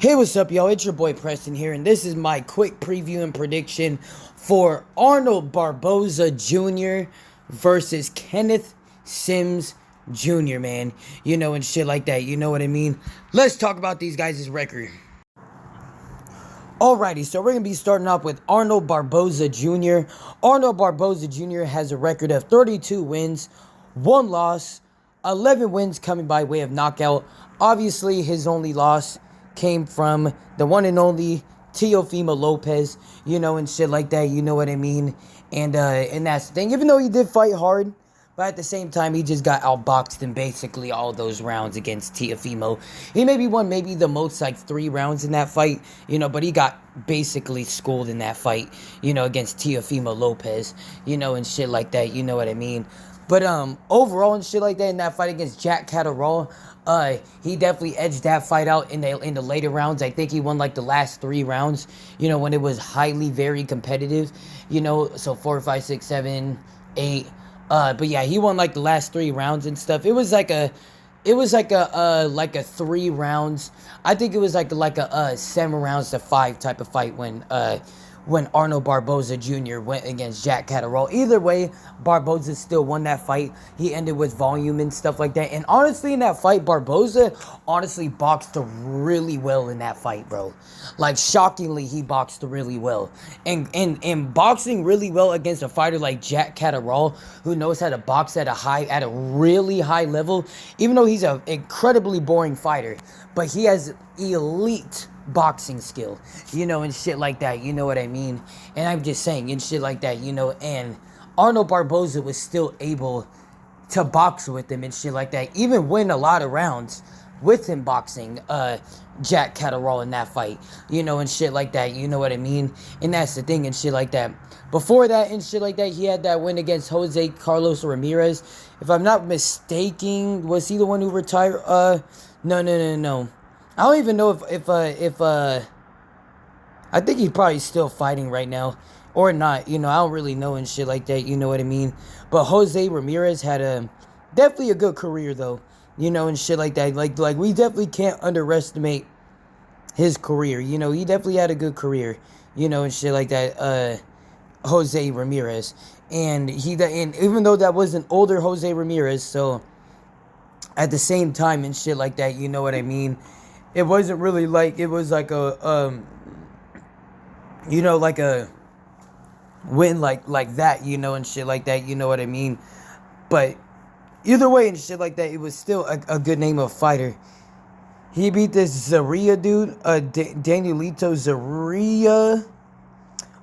Hey, what's up, y'all? It's your boy Preston here, and this is my quick preview and prediction for Arnold Barboza Jr. versus Kenneth Sims Jr., man. You know, and shit like that. You know what I mean? Let's talk about these guys' record. Alrighty, so we're going to be starting off with Arnold Barboza Jr. Arnold Barboza Jr. has a record of 32 wins, 1 loss, 11 wins coming by way of knockout. Obviously, his only loss came from the one and only Teofimo Lopez, you know, and shit like that, you know what I mean? And that's the thing, even though he did fight hard, but at the same time, he just got outboxed in basically all those rounds against Teofimo. He maybe won the most, like, 3 rounds in that fight, you know, but he got basically schooled in that fight, you know, against Teofimo Lopez, you know, and shit like that, you know what I mean? But overall and shit like that in that fight against Jack Catterall, he definitely edged that fight out in the later rounds. I think he won like the last 3 rounds, you know, when it was highly very competitive, you know, so 4, 5, 6, 7, 8. But yeah, he won like the last 3 rounds and stuff. It was like a 3 rounds. I think it was like a 7 rounds to 5 type of fight when Arnold Barboza Jr. went against Jack Catterall. Either way, Barboza still won that fight. He ended with volume and stuff like that. And honestly, in that fight, Barboza honestly boxed really well in that fight, bro. Like, shockingly, he boxed really well. And boxing really well against a fighter like Jack Catterall, who knows how to box at a really high level, even though he's an incredibly boring fighter, but he has elite boxing skill, you know, and shit like that, you know what I mean? And I'm just saying, and shit like that, you know, and Arnold Barboza was still able to box with him and shit like that, even win a lot of rounds with him boxing Jack Catterall in that fight, you know, and shit like that, you know what I mean? And that's the thing and shit like that. Before that and shit like that, he had that win against Jose Carlos Ramirez. If I'm not mistaken, was he the one who retired? No. I don't even know if I think he's probably still fighting right now or not, you know, I don't really know and shit like that, you know what I mean? But Jose Ramirez had definitely a good career though, you know, and shit like that. Like we definitely can't underestimate his career, you know, he definitely had a good career, you know, and shit like that, Jose Ramirez. And even though that was an older Jose Ramirez, so at the same time and shit like that, you know what I mean? It wasn't really like, it was like a, you know, like a win like that, you know, and shit like that, you know what I mean? But either way and shit like that, it was still a good name of fighter. He beat this Zaria dude, Danielito Zaria.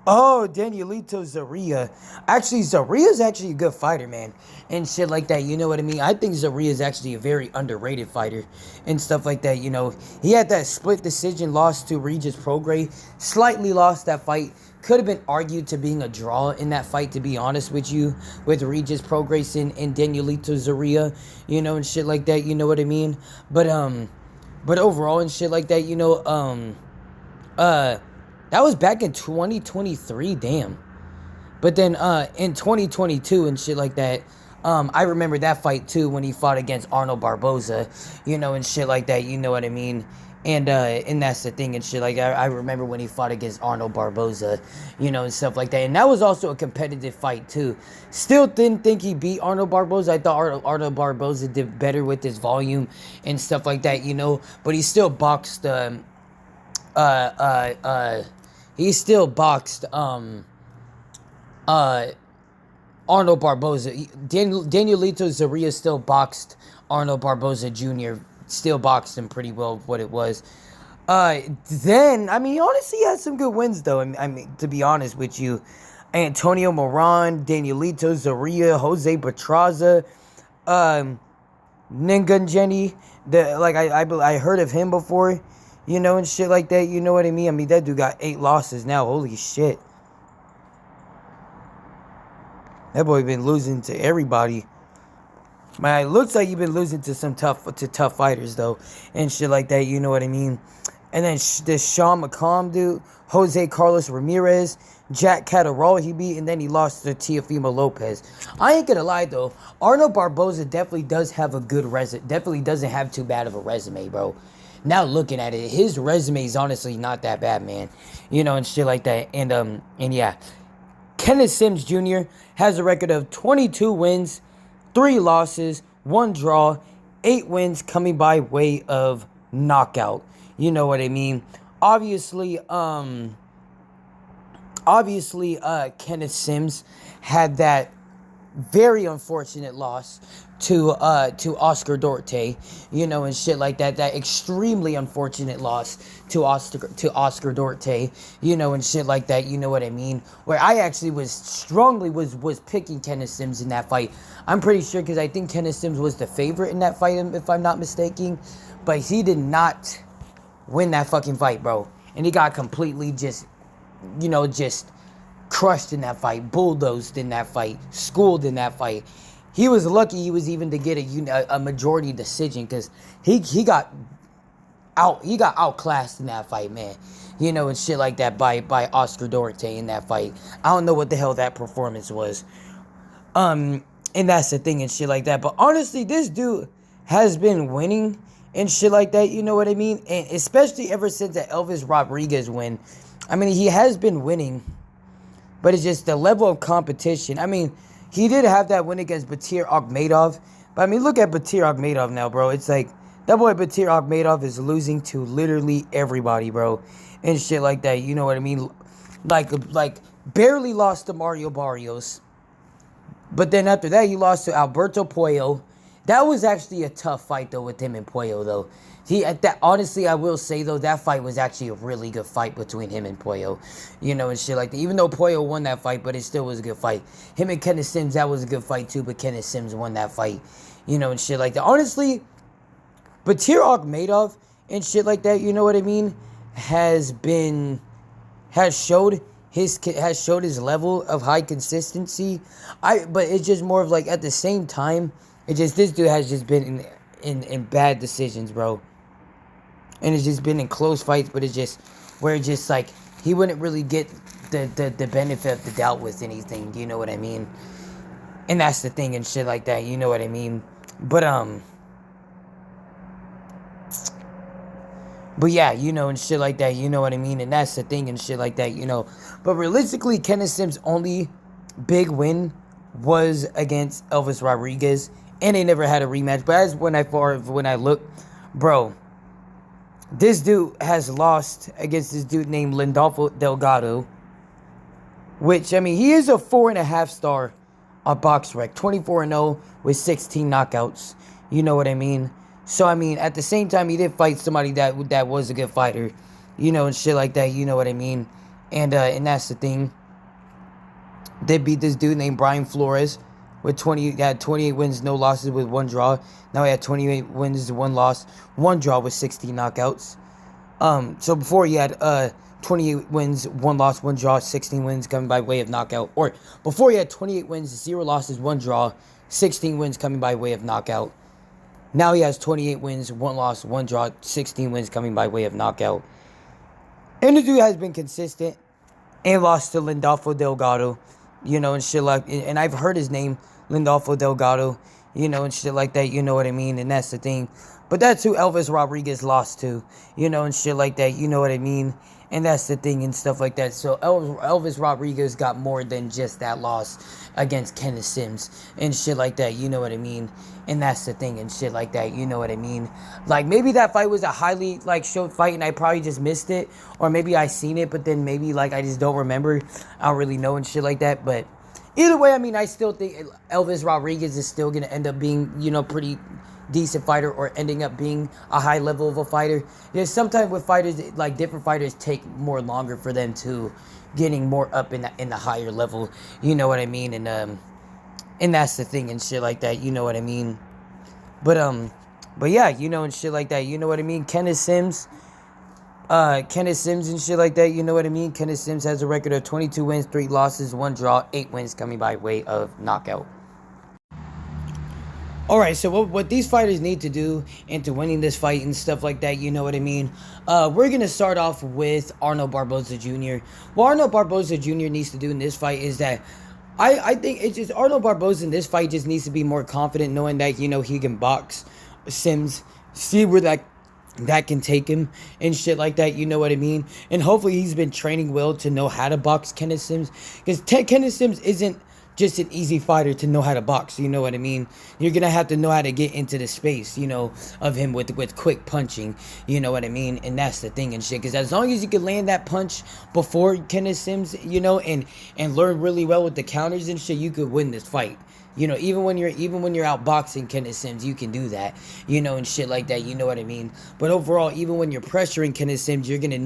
Oh, Danielito Zaria. Actually, Zaria's actually a good fighter, man. And shit like that, you know what I mean? I think Zaria is actually a very underrated fighter and stuff like that, you know. He had that split decision loss to Regis Prograis. Slightly lost that fight. Could have been argued to being a draw in that fight, to be honest with you, with Regis Prograis and Danielito Zaria, you know, and shit like that, you know what I mean? But overall and shit like that, you know, that was back in 2023, damn. But then in 2022 and shit like that, I remember that fight too when he fought against Arnold Barboza, you know, and shit like that, you know what I mean? And that's the thing and shit like that. I remember when he fought against Arnold Barboza, you know, and stuff like that. And that was also a competitive fight too. Still didn't think he beat Arnold Barboza. I thought Arnold Barboza did better with his volume and stuff like that, you know. But he still boxed Arnold Barboza. Danielito Zaria still boxed Arnold Barboza Jr. Still boxed him pretty well what it was. Then, I mean, he honestly had some good wins, though. I mean, to be honest with you. Antonio Moran, Danielito Zaria, Jose Petraza, Ngannou. I heard of him before, you know, and shit like that. You know what I mean? I mean, that dude got 8 losses now. Holy shit. That boy been losing to everybody. Man, it looks like you've been losing to some tough fighters, though. And shit like that, you know what I mean? And then this Sean McComb dude, Jose Carlos Ramirez, Jack Catterall he beat, and then he lost to Teofimo Lopez. I ain't gonna lie, though. Arnold Barboza definitely does have a good resume. Definitely doesn't have too bad of a resume, bro. now looking at it, his resume is honestly not that bad, man. You know, and shit like that. And yeah. Kenneth Sims Jr. has a record of 22 wins, 3 losses, 1 draw, 8 wins coming by way of knockout. You know what I mean? Obviously, Kenneth Sims had that very unfortunate loss to Oscar Duarte, you know, and shit like that. That extremely unfortunate loss to Oscar Duarte, you know, and shit like that. You know what I mean? Where I actually was picking Kenneth Sims in that fight. I'm pretty sure because I think Kenneth Sims was the favorite in that fight, if I'm not mistaken. But he did not win that fucking fight, bro. And he got completely just crushed in that fight, bulldozed in that fight, schooled in that fight. He was lucky he was even to get a majority decision because he got outclassed in that fight, man. You know, and shit like that by Oscar Duarte in that fight. I don't know what the hell that performance was. And that's the thing and shit like that. But honestly, this dude has been winning and shit like that, you know what I mean? And especially ever since the Elvis Rodriguez win. I mean, he has been winning, but it's just the level of competition. I mean, he did have that win against Batir Akhmedov. But, I mean, look at Batir Akhmedov now, bro. It's like, that boy Batir Akhmedov is losing to literally everybody, bro. And shit like that, you know what I mean? Like barely lost to Mario Barrios. But then after that, he lost to Alberto Puello. That was actually a tough fight, though, with him and Puello, though. Honestly, I will say, though, that fight was actually a really good fight between him and Puello. You know, and shit like that. Even though Puello won that fight, but it still was a good fight. Him and Kenneth Sims, that was a good fight, too, but Kenneth Sims won that fight. You know, and shit like that. Honestly, Batir Akhmedov and shit like that, you know what I mean, has showed his level of high consistency. But it's just more of like, at the same time, this dude has just been in bad decisions, bro. And it's just been in close fights, but it's just where it's just like he wouldn't really get the benefit of the doubt with anything, you know what I mean? And that's the thing and shit like that, you know what I mean? But yeah, you know, and shit like that, you know what I mean? And that's the thing and shit like that, you know. But realistically, Kenneth Sims' only big win was against Elvis Rodriguez, and they never had a rematch. But as when I look, bro, this dude has lost against this dude named Lindolfo Delgado, which, I mean, he is a 4.5-star BoxRec, 24-0 with 16 knockouts. You know what I mean? So, I mean, at the same time, he did fight somebody that was a good fighter, you know, and shit like that. You know what I mean? And that's the thing. They beat this dude named Brian Flores with 28 wins, no losses with 1 draw. Now he had 28 wins, 1 loss, 1 draw with 16 knockouts. So before he had 28 wins, 1 loss, 1 draw, 16 wins coming by way of knockout. Or before he had 28 wins, 0 losses, 1 draw, 16 wins coming by way of knockout. Now he has 28 wins, 1 loss, 1 draw, 16 wins coming by way of knockout. And the dude has been consistent and lost to Lindolfo Delgado, you know, and shit like, and I've heard his name, Lindolfo Delgado, you know, and shit like that, you know what I mean, and that's the thing. But that's who Elvis Rodriguez lost to, you know, and shit like that, you know what I mean, and that's the thing and stuff like that. So Elvis Rodriguez got more than just that loss against Kenneth Sims and shit like that, you know what I mean, and that's the thing and shit like that, you know what I mean. Like, maybe that fight was a highly, like, showed fight and I probably just missed it, or maybe I seen it, but then maybe, like, I just don't remember, I don't really know and shit like that. But either way, I mean, I still think Elvis Rodriguez is still going to end up being, you know, pretty decent fighter, or ending up being a high level of a fighter. There's sometimes with fighters, like, different fighters take more longer for them to getting more up in the higher level, you know what I mean, and that's the thing and shit like that, you know what I mean. But yeah, you know, and shit like that, you know what I mean. Kenneth Sims and shit like that, you know what I mean. Kenneth Sims has a record of 22 wins, 3 losses, 1 draw, 8 wins coming by way of knockout. Alright, so what these fighters need to do into winning this fight and stuff like that, you know what I mean? We're going to start off with Arnold Barboza Jr. What Arnold Barboza Jr. needs to do in this fight is that I think it's just Arnold Barboza in this fight just needs to be more confident, knowing that, you know, he can box Sims, see where that that can take him and shit like that, you know what I mean? And hopefully he's been training well to know how to box Kenneth Sims, because Kenneth Sims isn't just an easy fighter to know how to box, you know what I mean? You're gonna have to know how to get into the space, you know, of him with quick punching, you know what I mean? And that's the thing and shit, because as long as you can land that punch before Kenneth Sims, you know, and learn really well with the counters and shit, you could win this fight. You know, even when you're out boxing Kenneth Sims, you can do that, you know, and shit like that, you know what I mean? But overall, even when you're pressuring Kenneth Sims, you're gonna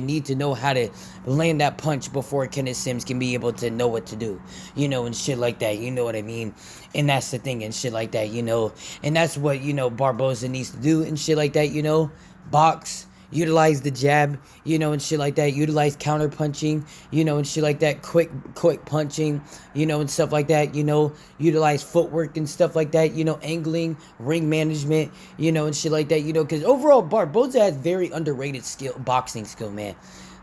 need to know how to land that punch before Kenneth Sims can be able to know what to do, you know, and shit like that, you know what I mean? And that's the thing and shit like that, you know, and that's what, you know, Barboza needs to do and shit like that, you know, box, utilize the jab, you know, and shit like that, utilize counter punching, you know, and shit like that, quick punching, you know, and stuff like that, you know, utilize footwork and stuff like that, you know, angling, ring management, you know, and shit like that, you know, because overall Barboza has very underrated boxing skill, man.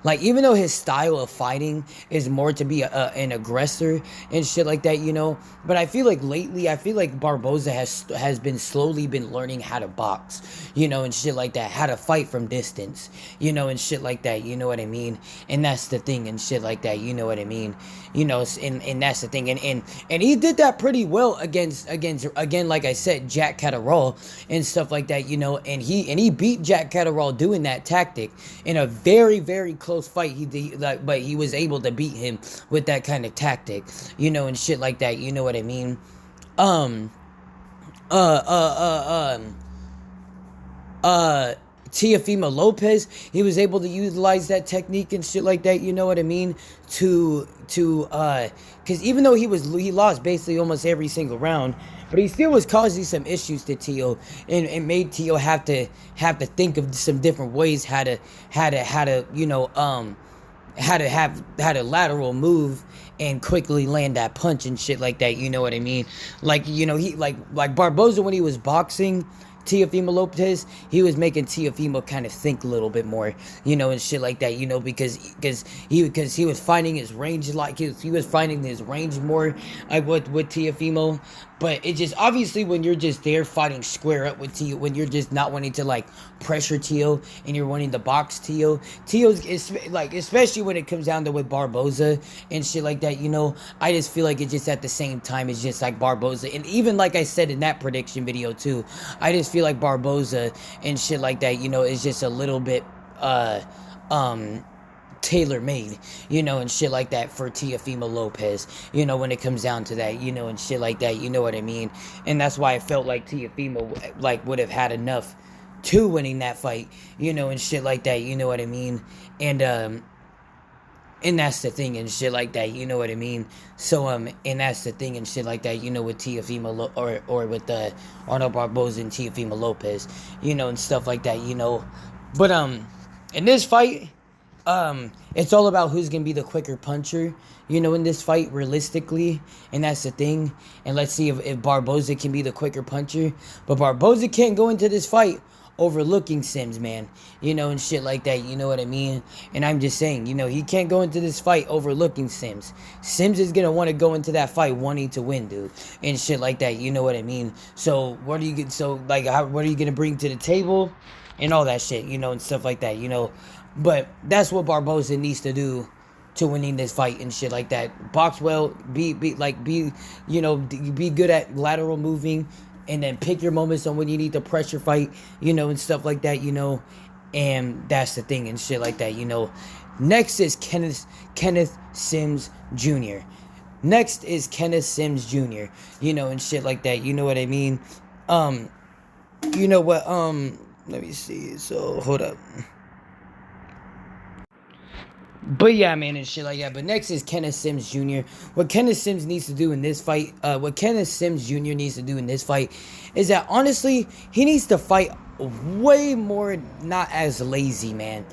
Like, even though his style of fighting is more to be an aggressor and shit like that, you know, but I feel like lately, Barboza has been slowly been learning how to box, you know, and shit like that, how to fight from distance, you know, and shit like that, you know what I mean? And that's the thing and shit like that, you know what I mean? You know, and that's the thing, and he did that pretty well against again, like I said, Jack Catterall and stuff like that, you know, and he beat Jack Catterall doing that tactic in a very, very close fight. But he was able to beat him with that kind of tactic, you know, and shit like that, you know what I mean? Teofimo Lopez, he was able to utilize that technique and shit like that, you know what I mean, because even though he lost basically almost every single round, but he still was causing some issues to Teo, and made Teo have to think of some different ways how to you know, how to lateral move and quickly land that punch and shit like that, you know what I mean? Like, you know, he like Barboza, when he was boxing Teofimo Lopez, he was making Teofimo kind of think a little bit more, you know, and shit like that, you know, because he was finding his range, like he was finding his range more with Teofimo. But it just, obviously, when you're just there fighting square up with Teo, when you're just not wanting to like pressure Teo and you're wanting to box Teo's like, especially when it comes down to with Barboza and shit like that, you know, I just feel like it's just at the same time, it's just like Barboza, and even like I said in that prediction video too, I just feel like Barboza and shit like that, you know, is just a little bit tailor-made, you know, and shit like that for Teofimo Lopez, you know, when it comes down to that, you know, and shit like that, you know what I mean? And that's why I felt like Teofimo like would have had enough to winning that fight, you know, and shit like that, you know what I mean? And that's the thing and shit like that, you know what I mean? So and that's the thing and shit like that, you know, with Teofimo or with Arnold Barboza and Teofimo Lopez, you know, and stuff like that, you know. But in this fight, it's all about who's gonna be the quicker puncher, you know, in this fight, realistically, and that's the thing. And let's see if Barboza can be the quicker puncher. But Barboza can't go into this fight overlooking Sims, man, you know, and shit like that, you know what I mean? And I'm just saying, you know, he can't go into this fight overlooking Sims. Sims is gonna want to go into that fight wanting to win, dude, and shit like that, you know what I mean? So what are you gonna bring to the table and all that shit, you know, and stuff like that, you know? But that's what Barboza needs to do to winning this fight and shit like that. Box well, be you know, be good at lateral moving, and then pick your moments on when you need to pressure fight, you know, and stuff like that, you know. And that's the thing and shit like that, you know. Next is Kenneth Sims Jr. Next is Kenneth Sims Jr., you know, and shit like that, you know what I mean? You know what, let me see, so, hold up. But yeah, man, and shit like that. But next is Kenneth Sims Jr. What Kenneth Sims needs to do in this fight, is that, honestly, he needs to fight way more not as lazy, man.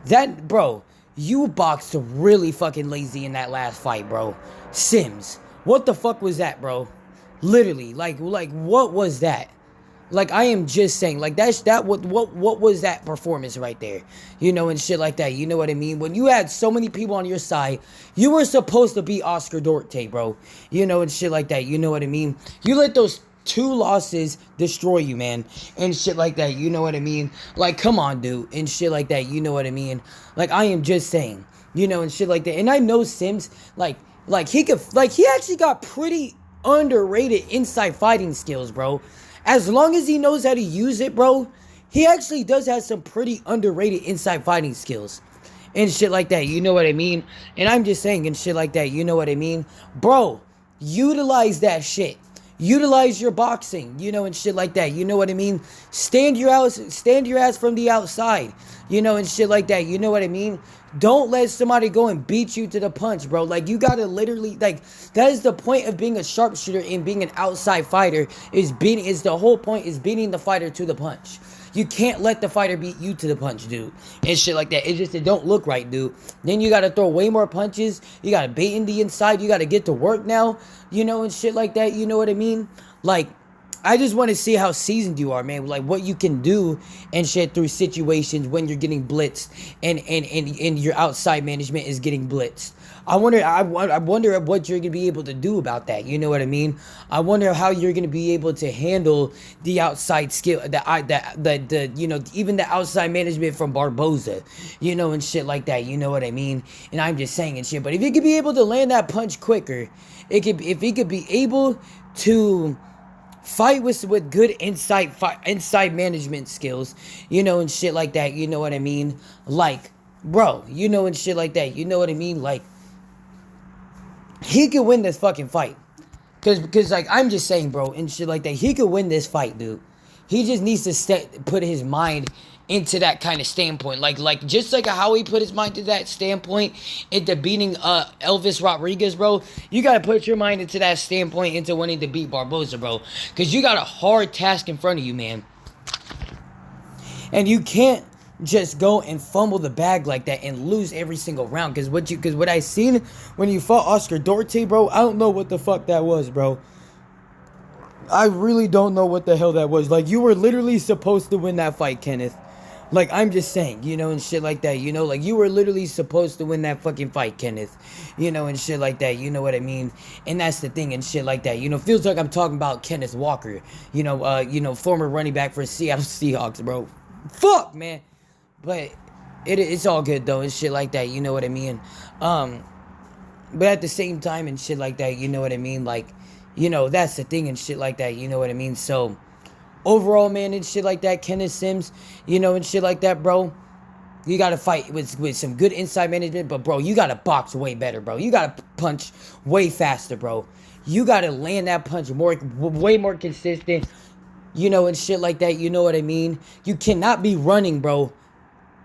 That, bro, you boxed really fucking lazy in that last fight, bro. Sims, what the fuck was that, bro? Literally, like what was that? Like, I am just saying, like, what was that performance right there? You know, and shit like that, you know what I mean? When you had so many people on your side, you were supposed to be Oscar Duarte, bro. You know, and shit like that, you know what I mean? You let those 2 losses destroy you, man, and shit like that. You know what I mean? Like, come on, dude, and shit like that. You know what I mean? Like, I am just saying, you know, and shit like that. And I know Sims, like he could, like he actually got pretty underrated inside fighting skills, bro. As long as he knows how to use it, bro, he actually does have some pretty underrated inside fighting skills and shit like that. You know what I mean? And I'm just saying and shit like that. You know what I mean? Bro, utilize that shit. Utilize your boxing, you know, and shit like that. You know what I mean? Stand your ass from the outside, you know, and shit like that. You know what I mean? Don't let somebody go and beat you to the punch, bro. Like, you gotta literally, like, that is the point of being a sharpshooter and being an outside fighter. The whole point is beating the fighter to the punch. You can't let the fighter beat you to the punch, dude. And shit like that. It don't look right, dude. Then you gotta throw way more punches. You gotta bait in the inside. You gotta get to work now, you know, and shit like that. You know what I mean? Like, I just want to see how seasoned you are, man. Like, what you can do and shit through situations when you're getting blitzed and your outside management is getting blitzed. I wonder what you're gonna be able to do about that. You know what I mean? I wonder how you're gonna be able to handle the outside skill, the you know, even the outside management from Barboza, you know, and shit like that. You know what I mean? And I'm just saying and shit. But if you could be able to land that punch quicker, if he could be able to fight with good inside management skills, you know, and shit like that. You know what I mean? Like, bro, you know, and shit like that. You know what I mean? Like, he could win this fucking fight. Because like, I'm just saying, bro, and shit like that. He could win this fight, dude. He just needs to put his mind into that kind of standpoint. Like just like how he put his mind to that standpoint into beating Elvis Rodriguez, bro. You got to put your mind into that standpoint into wanting to beat Barboza, bro. Because you got a hard task in front of you, man. And you can't just go and fumble the bag like that and lose every single round. Because what I seen when you fought Oscar Duarte, bro, I don't know what the fuck that was, bro. I really don't know what the hell that was. Like, you were literally supposed to win that fight, Kenneth. Like, I'm just saying, you know, and shit like that, you know, like, you were literally supposed to win that fucking fight, Kenneth, you know, and shit like that, you know what I mean, and that's the thing, and shit like that, you know, feels like I'm talking about Kenneth Walker, you know, former running back for Seattle Seahawks, bro, fuck, man, but it's all good, though, and shit like that, you know what I mean, but at the same time, and shit like that, you know what I mean, like, you know, that's the thing, and shit like that, you know what I mean, so, overall, man, and shit like that, Kenneth Sims, you know, and shit like that, bro. You gotta fight with some good inside management, but, bro, you gotta box way better, bro. You gotta punch way faster, bro. You gotta land that punch way more consistent, you know, and shit like that, you know what I mean? You cannot be running, bro,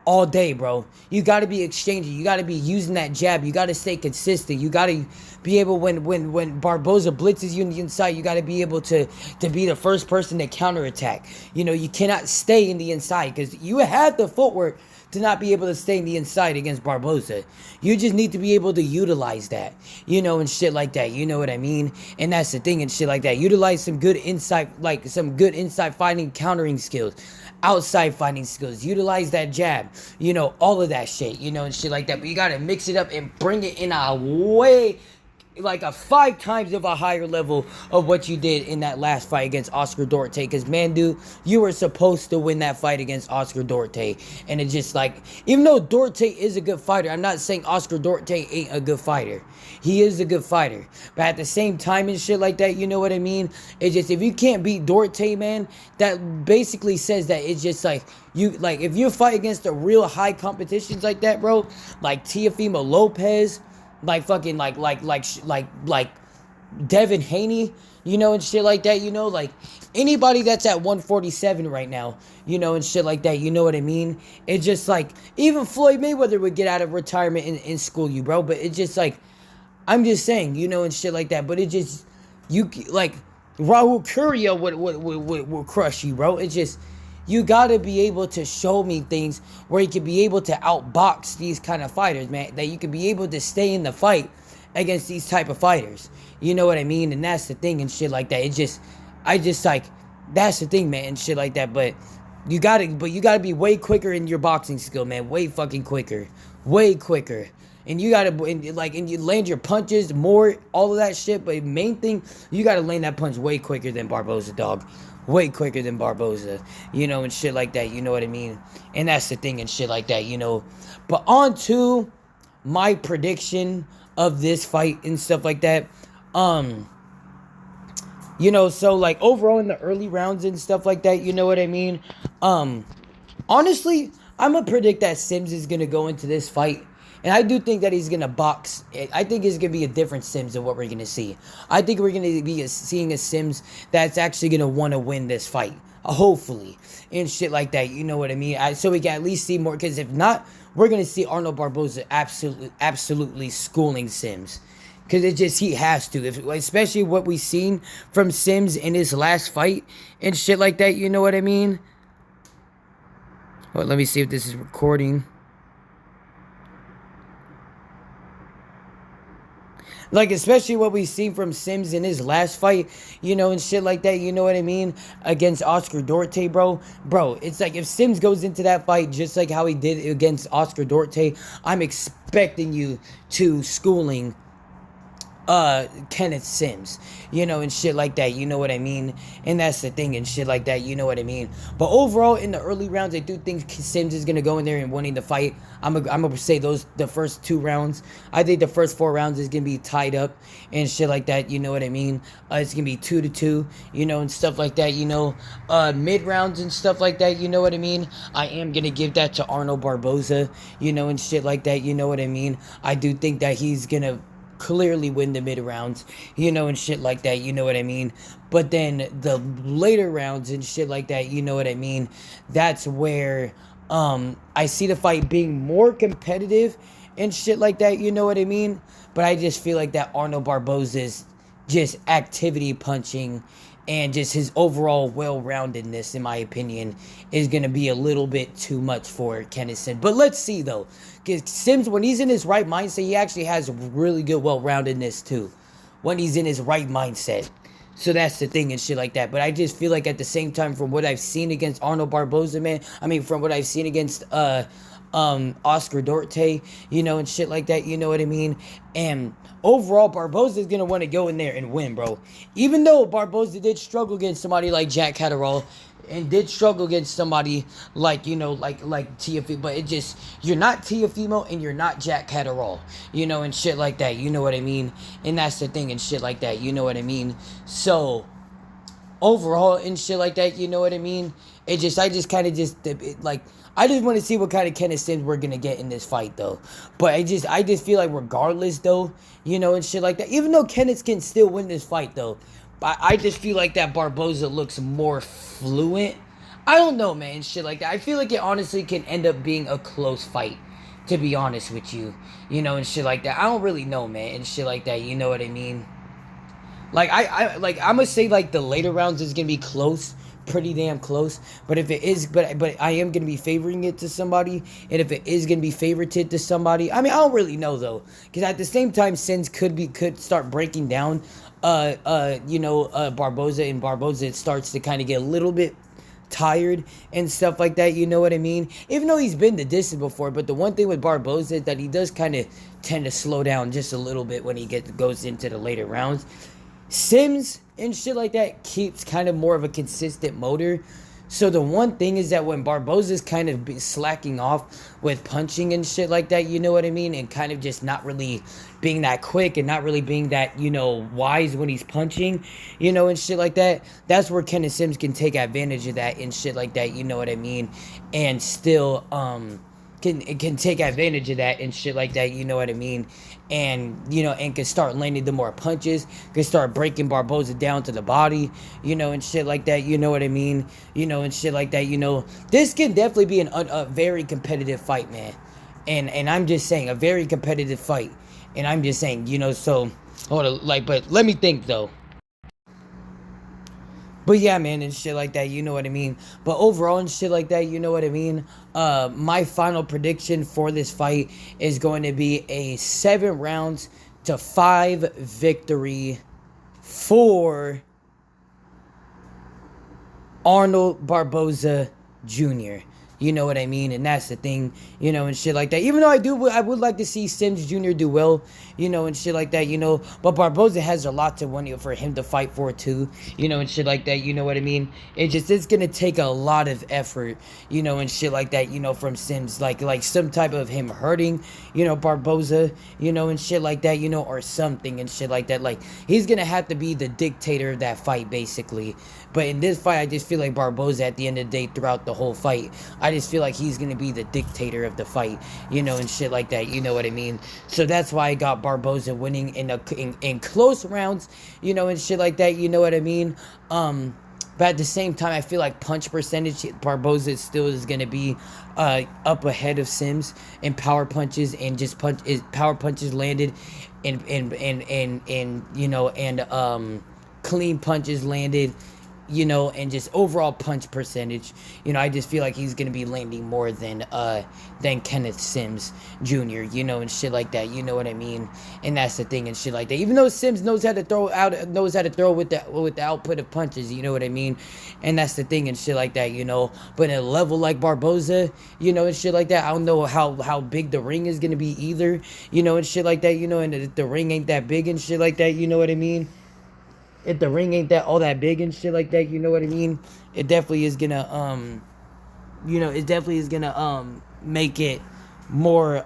all day, bro. You gotta be exchanging. You gotta be using that jab. You gotta stay consistent. You gotta be able, when Barboza blitzes you in the inside, you gotta be able to be the first person to counterattack. You know, you cannot stay in the inside because you have the footwork to not be able to stay in the inside against Barboza. You just need to be able to utilize that, you know, and shit like that. You know what I mean? And that's the thing and shit like that. Utilize some good inside, like some good inside fighting, countering skills, outside fighting skills. Utilize that jab, you know, all of that shit, you know, and shit like that. But you gotta mix it up and bring it in a way, like a 5 times of a higher level of what you did in that last fight against Oscar Duarte. Because, man, dude, you were supposed to win that fight against Oscar Duarte. And it's just like, even though Duarte is a good fighter, I'm not saying Oscar Duarte ain't a good fighter. He is a good fighter. But at the same time and shit like that, you know what I mean? It's just, if you can't beat Duarte, man, that basically says that it's just like, if you fight against the real high competitions like that, bro, like Teofimo Lopez, like fucking like Devin Haney, you know, and shit like that, you know, like anybody that's at 147 right now, you know, and shit like that, you know what I mean? It's just like, even Floyd Mayweather would get out of retirement and school you, bro, but it's just like, I'm just saying, you know, and shit like that, but it just, you, like, Raul Curio would crush you, bro. It's just, you gotta be able to show me things where you can be able to outbox these kind of fighters, man. That you can be able to stay in the fight against these type of fighters. You know what I mean? And that's the thing and shit like that. That's the thing, man, and shit like that. But you gotta be way quicker in your boxing skill, man. Way fucking quicker. Way quicker. and you gotta and you land your punches more, all of that shit. But main thing, you gotta land that punch way quicker than Barboza, dog. Way quicker than Barboza, and shit like that. You know what I mean? And that's the thing and shit like that. But on to my prediction of this fight and stuff like that. So like overall in the early rounds and stuff like that, you know what I mean? Honestly, I'm gonna predict that Sims is gonna go into this fight, and I do think that he's gonna box. I think it's gonna be a different Sims than what we're gonna see. I think we're gonna be seeing a Sims that's actually gonna want to win this fight, hopefully, and shit like that. You know what I mean? So we can at least see more. Because if not, we're gonna see Arnold Barboza absolutely schooling Sims. Because he has to. Especially what we've seen from Sims in his last fight and shit like that. You know what I mean? Well, let me see if this is recording. Like, especially what we've seen from Sims in his last fight, and shit like that, you know what I mean? Against Oscar Duarte, bro. Bro, it's like if Sims goes into that fight just like how he did against Oscar Duarte, I'm expecting you to schooling Kenneth Sims, and shit like that, you know what I mean? And that's the thing and shit like that, you know what I mean? But overall, in the early rounds, I do think Sims is gonna go in there and winning the fight. I'm gonna say the first 2 rounds. I think the first 4 rounds is gonna be tied up and shit like that, you know what I mean? It's gonna be 2-2, and stuff like that, mid rounds and stuff like that, you know what I mean? I am gonna give that to Arnold Barboza, and shit like that, you know what I mean? I do think that he's gonna clearly win the mid rounds, and shit like that, you know what I mean? But then the later rounds and shit like that, you know what I mean? That's where I see the fight being more competitive and shit like that, you know what I mean? But I just feel like that Arnold Barboza's just activity punching and just his overall well-roundedness, in my opinion, is going to be a little bit too much for Kenneth Sims. But let's see, though. Because Sims, when he's in his right mindset, he actually has really good well-roundedness, too. When he's in his right mindset. So that's the thing and shit like that. But I just feel like at the same time, from what I've seen against Arnold Barboza, man, from what I've seen against Oscar Duarte, and shit like that, you know what I mean? And overall, Barboza is going to want to go in there and win, bro. Even though Barboza did struggle against somebody like Jack Catterall and did struggle against somebody like, like Tiafimo, but it just, you're not Tiafimo and you're not Jack Catterall, and shit like that, you know what I mean? And that's the thing and shit like that, you know what I mean? So overall and shit like that, you know what I mean? I just kind of I just want to see what kind of Kenneth Sims we're going to get in this fight, though. But I just feel like regardless, though, and shit like that, even though Kenneth can still win this fight, though, I just feel like that Barboza looks more fluent. I don't know, man, shit like that. I feel like it honestly can end up being a close fight, to be honest with you, and shit like that. I don't really know, man, and shit like that, you know what I mean? Like, I'm going to say, like, the later rounds is going to be close, pretty damn close. But if it is, but I am going to be favoring it to somebody. And if it is going to be favorited to somebody, I don't really know, though. Because at the same time, Sims could start breaking down, Barboza. And Barboza, it starts to kind of get a little bit tired and stuff like that, you know what I mean? Even though he's been the distance before, but the one thing with Barboza is that he does kind of tend to slow down just a little bit when he goes into the later rounds. Sims and shit like that keeps kind of more of a consistent motor. So the one thing is that when Barboza's kind of slacking off with punching and shit like that, you know what I mean? And kind of just not really being that quick and not really being that, wise when he's punching, and shit like that. That's where Kenneth Sims can take advantage of that and shit like that, you know what I mean? And still, can take advantage of that and shit like that, you know what I mean? And, and can start landing the more punches, can start breaking Barboza down to the body, and shit like that, you know what I mean? And shit like that, This can definitely be a very competitive fight, man. And I'm just saying, a very competitive fight. And I'm just saying, so, hold on, but let me think, though. But yeah, man, and shit like that, you know what I mean? But overall and shit like that, you know what I mean? My final prediction for this fight is going to be a 7 rounds to 5 victory for Arnold Barboza Jr. You know what I mean? And that's the thing, and shit like that. Even though I would like to see Sims Jr. do well, and shit like that, But Barboza has a lot to want for him to fight for too, and shit like that. You know what I mean? It's gonna take a lot of effort, and shit like that. From Sims, like some type of him hurting, Barboza, and shit like that. Or something and shit like that. Like he's gonna have to be the dictator of that fight, basically. But in this fight, I just feel like Barboza, at the end of the day, throughout the whole fight, I just feel like he's going to be the dictator of the fight, and shit like that, you know what I mean? So that's why I got Barboza winning in close rounds, and shit like that, you know what I mean? But at the same time, I feel like punch percentage, Barboza still is going to be up ahead of Sims in power punches, and just power punches landed and clean punches landed, and just overall punch percentage. I just feel like he's gonna be landing more than Kenneth Sims Jr. And shit like that. You know what I mean? And that's the thing and shit like that. Even though Sims knows how to throw with the output of punches. You know what I mean? And that's the thing and shit like that. But at a level like Barboza, and shit like that, I don't know how big the ring is gonna be either. And shit like that. And the ring ain't that big and shit like that. You know what I mean? If the ring ain't all that big and shit like that, you know what I mean? It definitely is gonna make it more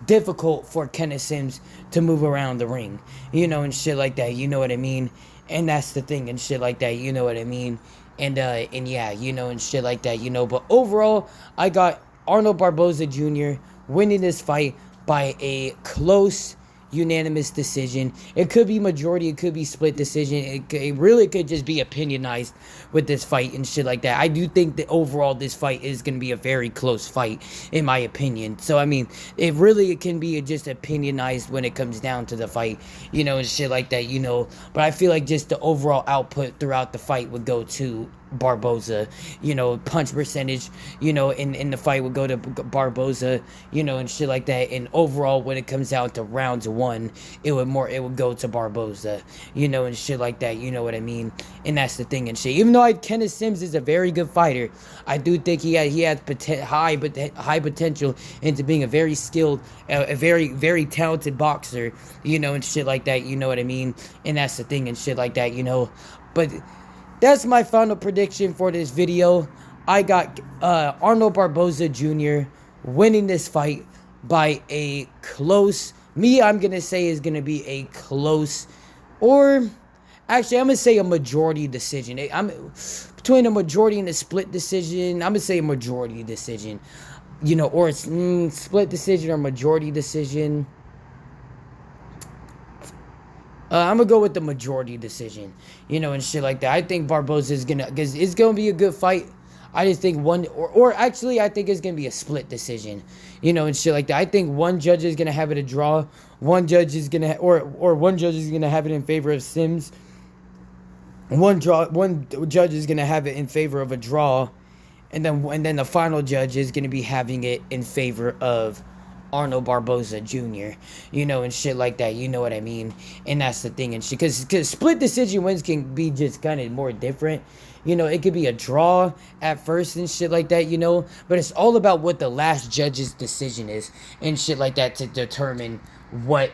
difficult for Kenneth Sims to move around the ring, and shit like that, you know what I mean? And that's the thing and shit like that, you know what I mean? And yeah, and shit like that, but overall, I got Arnold Barboza Jr. winning this fight by a close unanimous decision. It could be majority, it could be split decision, it really could just be opinionized with this fight and shit like that. I do think that overall this fight is going to be a very close fight, in my opinion. So I mean, it can be just opinionized when it comes down to the fight, and shit like that, but I feel like just the overall output throughout the fight would go to Barboza, punch percentage, in the fight would go to Barboza, and shit like that. And overall, when it comes down to rounds one, it would go to Barboza, and shit like that, you know what I mean? And that's the thing and shit. Even though Kenneth Sims is a very good fighter, I do think he has high potential into being a very skilled, a very, very talented boxer, and shit like that, you know what I mean? And that's the thing and shit like that, but that's my final prediction for this video. I got Arnold Barboza Jr. winning this fight by a close, I'm going to say is going to be a close, or actually I'm going to say a majority decision. I'm between a majority and a split decision. I'm going to say a majority decision, or it's split decision or majority decision. I'm gonna go with the majority decision, and shit like that. I think Barboza is because it's gonna be a good fight. I just think actually I think it's gonna be a split decision, and shit like that. I think one judge is gonna have it a draw, one judge is gonna one judge is gonna have it in favor of Sims. One judge is gonna have it in favor of a draw, and then the final judge is gonna be having it in favor of Arnold Barboza Jr., and shit like that, you know what I mean? And that's the thing and shit, because split decision wins can be just kind of more different, it could be a draw at first and shit like that, but it's all about what the last judge's decision is and shit like that to determine what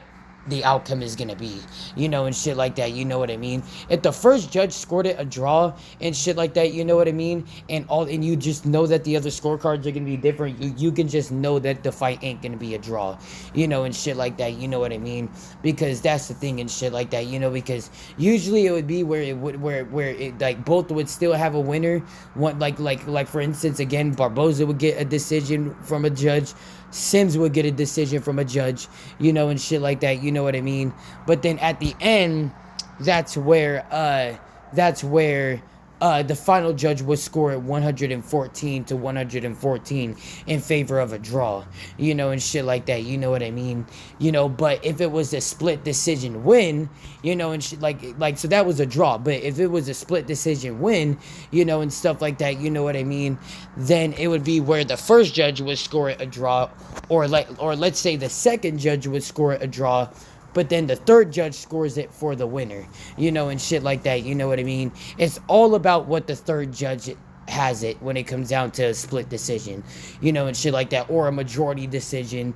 the outcome is gonna be, and shit like that, you know what I mean? If the first judge scored it a draw and shit like that, you know what I mean? And you just know that the other scorecards are gonna be different, you can just know that the fight ain't gonna be a draw, and shit like that, you know what I mean? Because that's the thing and shit like that, because usually it would be where it like both would still have a winner. One like for instance, again, Barboza would get a decision from a judge, Sims would get a decision from a judge, and shit like that, you know what I mean? But then at the end, that's where the final judge would score at 114 to 114 in favor of a draw, and shit like that, you know what I mean? But if it was a split decision win, and shit like so that was a draw. But if it was a split decision win, and stuff like that, you know what I mean? Then it would be where the first judge would score it a draw, or let's say the second judge would score it a draw, but then the third judge scores it for the winner, and shit like that, you know what I mean? It's all about what the third judge has it when it comes down to a split decision, and shit like that, or a majority decision.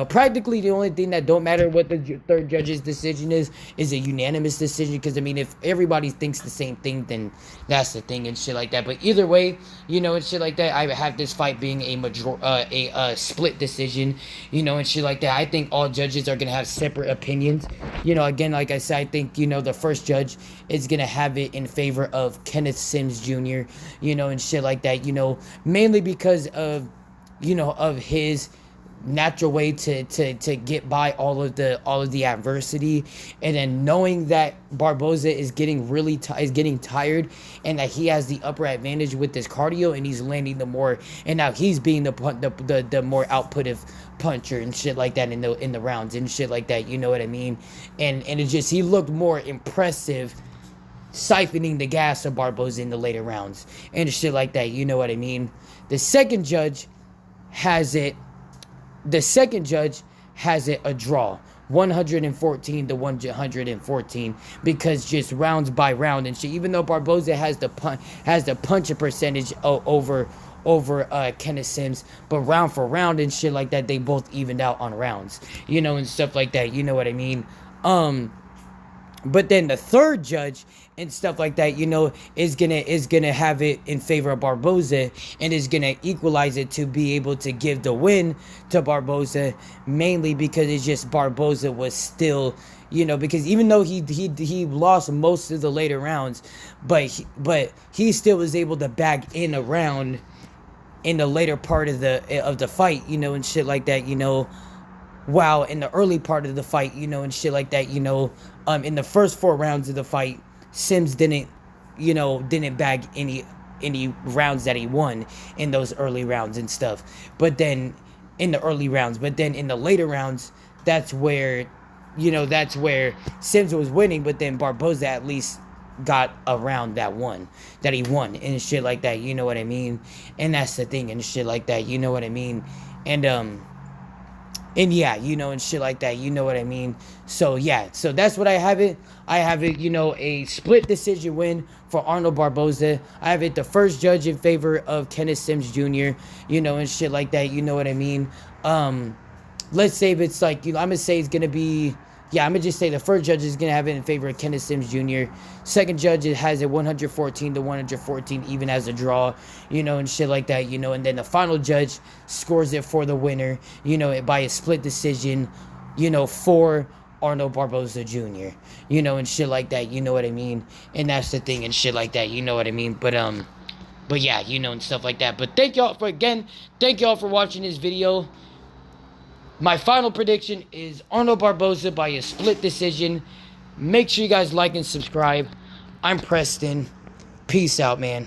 Practically the only thing that don't matter what the third judge's decision is a unanimous decision. Because I mean, if everybody thinks the same thing, then that's the thing and shit like that. But either way, and shit like that, I have this fight being a split decision, and shit like that. I think all judges are gonna have separate opinions. Again, like I said, I think the first judge is gonna have it in favor of Kenneth Sims Jr. And shit like that. Mainly because of of his natural way to get by all of the adversity, and then knowing that Barboza is getting getting tired, and that he has the upper advantage with his cardio, and he's landing the more, and now he's being the more outputtive puncher and shit like that in the rounds and shit like that. You know what I mean? And it just, he looked more impressive siphoning the gas of Barboza in the later rounds and shit like that. You know what I mean? The second judge has it a draw, 114 to 114, because just rounds by round and shit. Even though Barboza has the punching percentage over Kenneth Sims, but round for round and shit like that, they both evened out on rounds, and stuff like that. You know what I mean? But then the third judge and stuff like that, is gonna have it in favor of Barboza, and is gonna equalize it to be able to give the win to Barboza, mainly because it's just Barboza was still, because even though he lost most of the later rounds, but he still was able to bag in a round in the later part of the fight, and shit like that, while in the early part of the fight, and shit like that, in the first 4 rounds of the fight, Sims didn't bag any rounds that he won in those early rounds and stuff. But then in the early rounds, but then in the later rounds, that's where Sims was winning, but then Barboza at least got a round that he won and shit like that. You know what I mean? And that's the thing and shit like that. You know what I mean? And yeah, and shit like that, you know what I mean? So yeah, so that's what I have it. I have it, a split decision win for Arnold Barboza. I have it the first judge in favor of Kenneth Sims Jr., and shit like that, you know what I mean? Let's say if it's like, I'm gonna say it's gonna be, I'm gonna just say the first judge is gonna have it in favor of Kenneth Sims Jr. Second judge, it has it 114 to 114, even as a draw, and shit like that, and then the final judge scores it for the winner, by a split decision, for Arnold Barboza Jr., and shit like that, you know what I mean? And that's the thing and shit like that, you know what I mean? But yeah, and stuff like that. But thank y'all for watching this video. My final prediction is Arnold Barboza by a split decision. Make sure you guys like and subscribe. I'm Preston. Peace out, man.